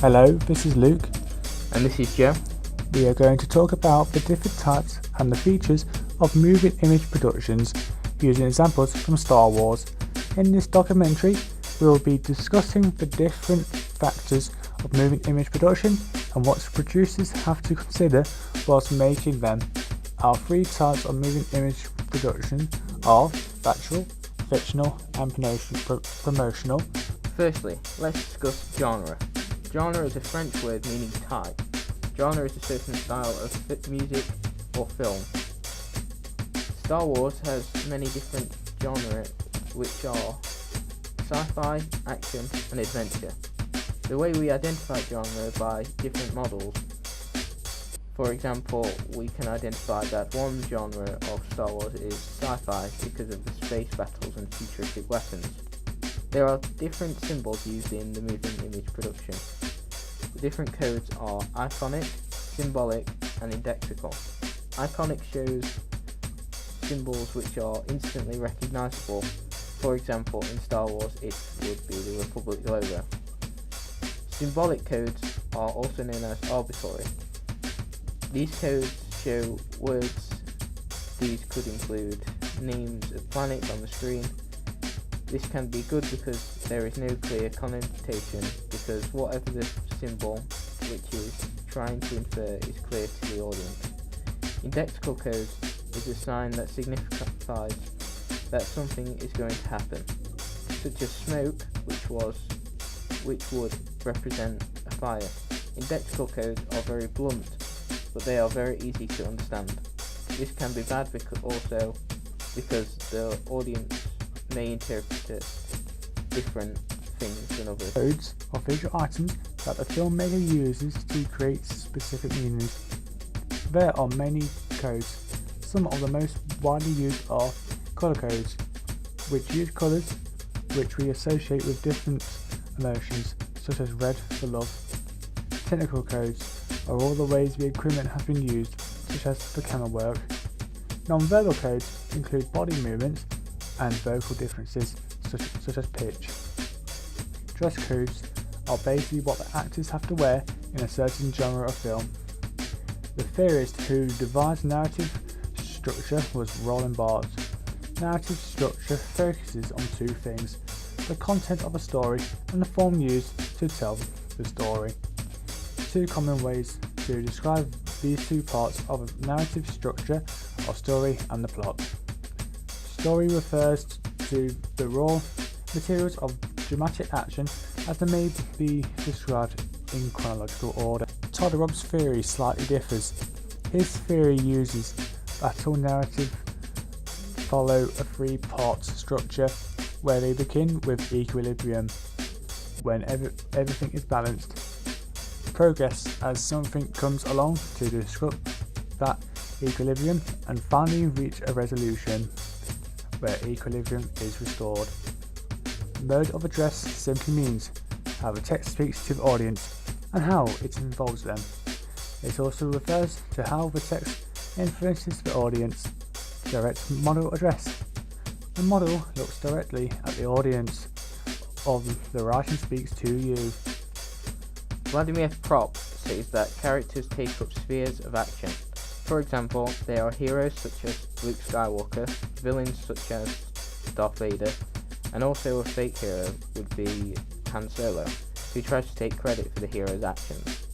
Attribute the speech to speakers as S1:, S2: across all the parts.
S1: Hello, this is Luke.
S2: And this is Joe.
S1: We are going to talk about the different types and the features of moving image productions using examples from Star Wars. In this documentary, we will be discussing the different factors of moving image production and what producers have to consider whilst making them. Our three types of moving image production are factual, fictional and promotional.
S2: Firstly, let's discuss genre. Genre is a French word meaning type. Genre is a certain style of music or film. Star Wars has many different genres which are sci-fi, action and adventure. The way we identify genre by different models. For example, we can identify that one genre of Star Wars is sci-fi because of the space battles and futuristic weapons. There are different symbols used in the moving image production. The different codes are iconic, symbolic and indexical. Iconic shows symbols which are instantly recognizable. For example, in Star Wars it would be the Republic logo. Symbolic codes are also known as arbitrary. These codes show words. These could include names of planets on the screen. This can be good because there is no clear connotation, because whatever the symbol which is trying to infer is clear to the audience. Indexical code is a sign that signifies that something is going to happen, such as smoke, which would represent a fire. Indexical codes are very blunt, but they are very easy to understand. This can be bad because the audience may interpret different things than others.
S1: Codes are visual items that the filmmaker uses to create specific meanings. There are many codes. Some of the most widely used are color codes, which use colors which we associate with different emotions, such as red for love. Technical codes are all the ways the equipment has been used, such as for camera work. Non-verbal codes include body movements and vocal differences, such as pitch. Dress codes are basically what the actors have to wear in a certain genre of film. The theorist who devised narrative structure was Roland Barthes. Narrative structure focuses on two things: the content of a story and the form used to tell the story. Two common ways to describe these two parts of a narrative structure are story and the plot. Story refers to the raw materials of dramatic action as they may be described in chronological order. Todorow's theory slightly differs. His theory uses that all narrative follow a three-part structure where they begin with equilibrium, when everything is balanced, progress as something comes along to disrupt that equilibrium, and finally reach a resolution where equilibrium is restored. Mode of address simply means how the text speaks to the audience and how it involves them. It also refers to how the text influences the audience. Direct model address. The model looks directly at the audience, or the writing speaks to you.
S2: Vladimir Prop says that characters take up spheres of action. For example, there are heroes such as Luke Skywalker, villains such as Darth Vader, and also a fake hero would be Han Solo, who tries to take credit for the hero's actions.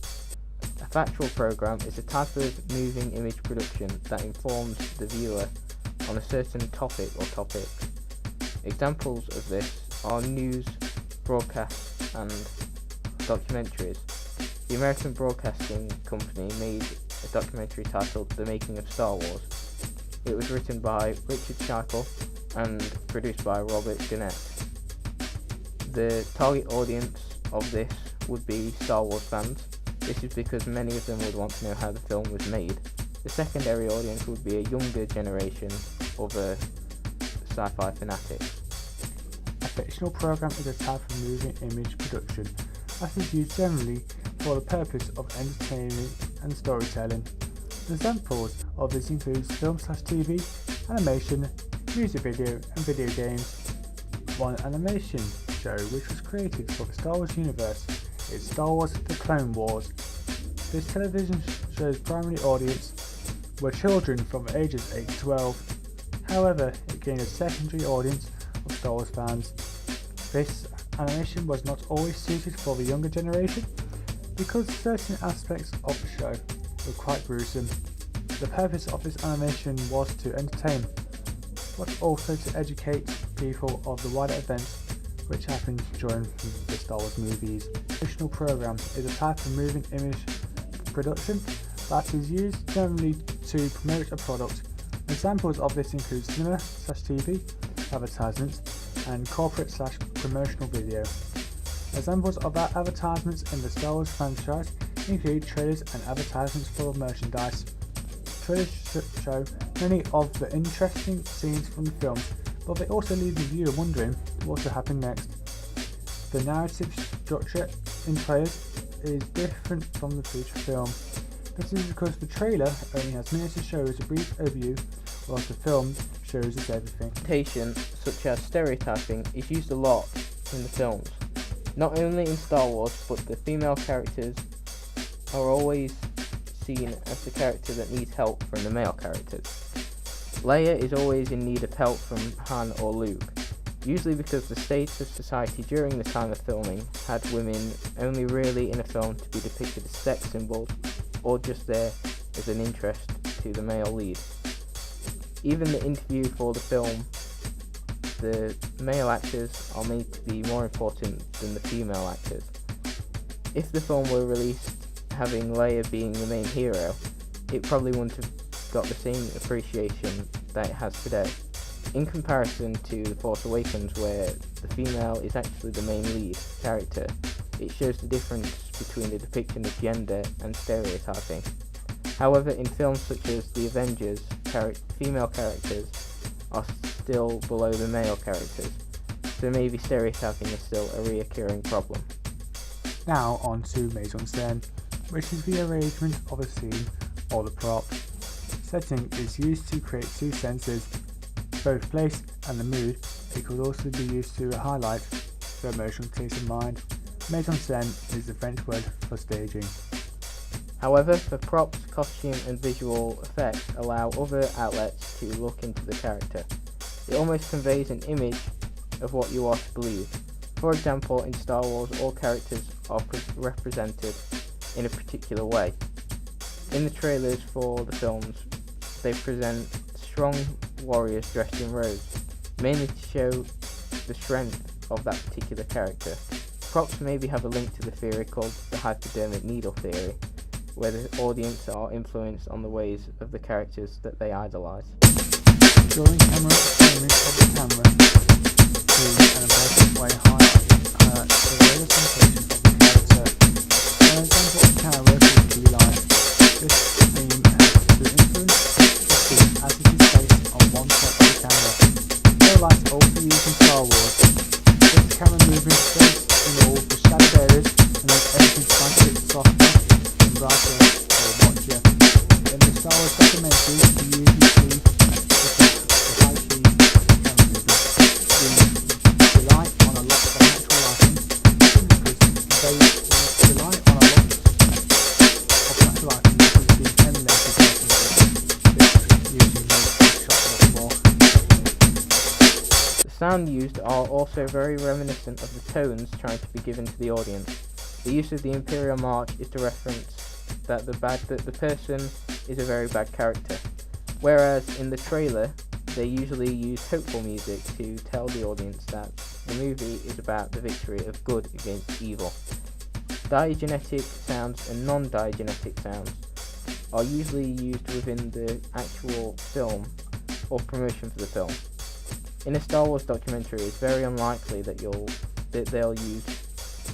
S2: A factual program is a type of moving image production that informs the viewer on a certain topic or topics. Examples of this are news, broadcasts, and documentaries. The American Broadcasting Company made a documentary titled The Making of Star Wars. It was written by Richard Scheichel and produced by Robert Gannett. The target audience of this would be Star Wars fans. This is because many of them would want to know how the film was made. The secondary audience would be a younger generation of sci-fi fanatics.
S1: A fictional program is a type of moving image production that is used generally for the purpose of entertainment and storytelling. Examples of this includes film/TV, animation, music video and video games. One animation show which was created for the Star Wars universe is Star Wars The Clone Wars. This television show's primary audience were children from ages 8 to 12. However, it gained a secondary audience of Star Wars fans. This animation was not always suited for the younger generation because certain aspects of the show were quite gruesome. The purpose of this animation was to entertain, but also to educate people of the wider events which happened during the Star Wars movies. The promotional program is a type of moving image production that is used generally to promote a product. Examples of this include cinema/TV advertisements and corporate/promotional video. Examples of our advertisements in the Star Wars franchise include trailers and advertisements for merchandise. Trailers show many of the interesting scenes from the films, but they also leave the viewer wondering what will happen next. The narrative structure in trailers is different from the feature film. This is because the trailer only has minutes to show us a brief overview, whilst the film shows us everything.
S2: Representation, such as stereotyping, is used a lot in the films. Not only in Star Wars, but the female characters are always seen as the character that needs help from the male characters. Leia is always in need of help from Han or Luke, usually because the state of society during the time of filming had women only really in a film to be depicted as sex symbols or just there as an interest to the male lead. Even the interview for the film, the male actors are made to be more important than the female actors. If the film were released having Leia being the main hero, it probably wouldn't have got the same appreciation that it has today. In comparison to The Force Awakens, where the female is actually the main lead character, it shows the difference between the depiction of gender and stereotyping. However, in films such as The Avengers, female characters are still below the male characters, so maybe stereotyping is still a reoccurring problem.
S1: Now on to mise en scène, which is the arrangement of a scene or the prop. Setting is used to create two senses, both place and the mood. It could also be used to highlight the emotional state of mind. Mise en scène is the French word for staging.
S2: However, the props, costume and visual effects allow other outlets to look into the character. It almost conveys an image of what you are to believe. For example, in Star Wars, all characters are represented in a particular way. In the trailers for the films, they present strong warriors dressed in robes, mainly to show the strength of that particular character. Props maybe have a link to the theory called the hypodermic needle theory, where the audience are influenced on the ways of the characters that they idolise.
S1: Drawing camera elements of the camera to an important way highlights the representation of the character. An example of camera would be like this theme has to influence the scene as it is based on one shot of the camera. Low light also used in Star Wars. This camera movement stays in all the shadowed areas and makes everything slightly softer and brighter for the watcher. In the Star Wars documentaries, you usually see the high key camera movement. We rely on a lot of natural lighting because they rely on a lot of natural lighting that is being emulated by this usually makes the shot look more.
S2: The sound used are also very reminiscent of the tones trying to be given to the audience. The use of the Imperial March is to reference that the person is a very bad character, whereas in the trailer they usually use hopeful music to tell the audience that the movie is about the victory of good against evil. Diagenetic sounds and non-diagenetic sounds are usually used within the actual film or promotion for the film. In a Star Wars documentary, it's very unlikely that they'll use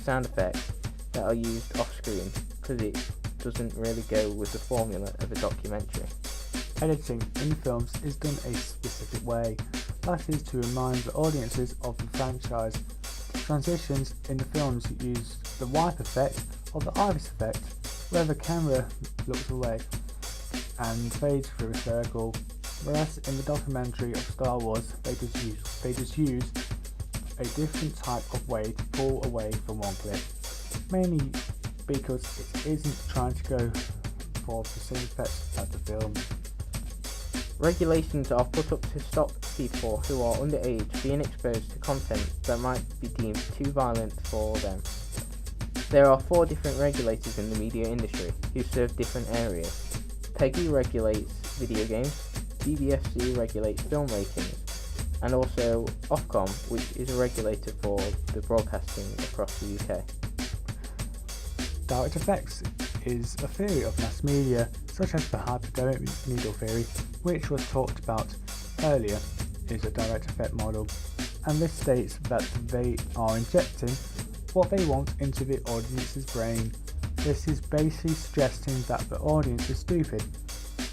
S2: sound effects that are used off screen because it doesn't really go with the formula of a documentary.
S1: Editing in the films is done a specific way, that is to remind the audiences of the franchise. Transitions in the films use the wipe effect or the iris effect, where the camera looks away and fades through a circle, whereas in the documentary of Star Wars they just use a different type of way to pull away from one clip. mainly because it isn't trying to go for the same effects as the film.
S2: Regulations are put up to stop people who are underage being exposed to content that might be deemed too violent for them. There are 4 different regulators in the media industry who serve different areas. PEGI regulates video games, BBFC regulates film ratings, and also Ofcom, which is a regulator for the broadcasting across the UK.
S1: Direct effects is a theory of mass media, such as the hypodermic needle theory, which was talked about earlier, is a direct effect model, and this states that they are injecting what they want into the audience's brain. This is basically suggesting that the audience is stupid,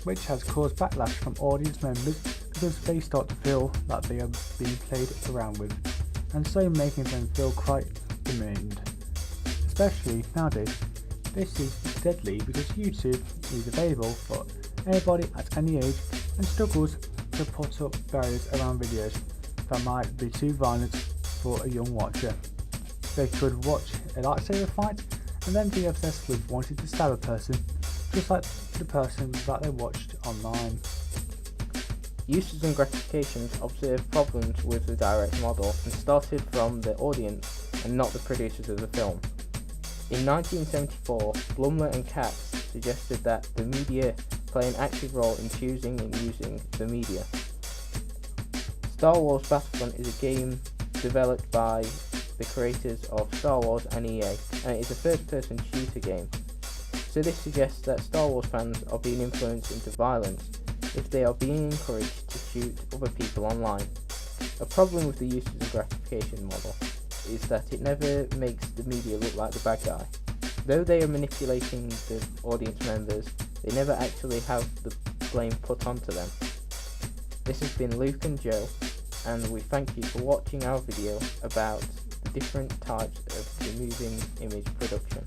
S1: which has caused backlash from audience members because they start to feel that they are being played around with, and so making them feel quite demeaned. Especially nowadays, this is deadly because YouTube is available for anybody at any age and struggles to put up barriers around videos that might be too violent for a young watcher. They could watch a lightsaber fight and then be obsessed with wanting to stab a person, just like the person that they watched online.
S2: Users and gratifications observed problems with the direct model and started from the audience and not the producers of the film. In 1974, Blumler and Katz suggested that the media play an active role in choosing and using the media. Star Wars Battlefront is a game developed by the creators of Star Wars and EA, and it is a first-person shooter game. So this suggests that Star Wars fans are being influenced into violence if they are being encouraged to shoot other people online. A problem with the users and gratification model is that it never makes the media look like the bad guy. Though they are manipulating the audience members, they never actually have the blame put onto them. This has been Luke and Joe, and we thank you for watching our video about the different types of the moving image production.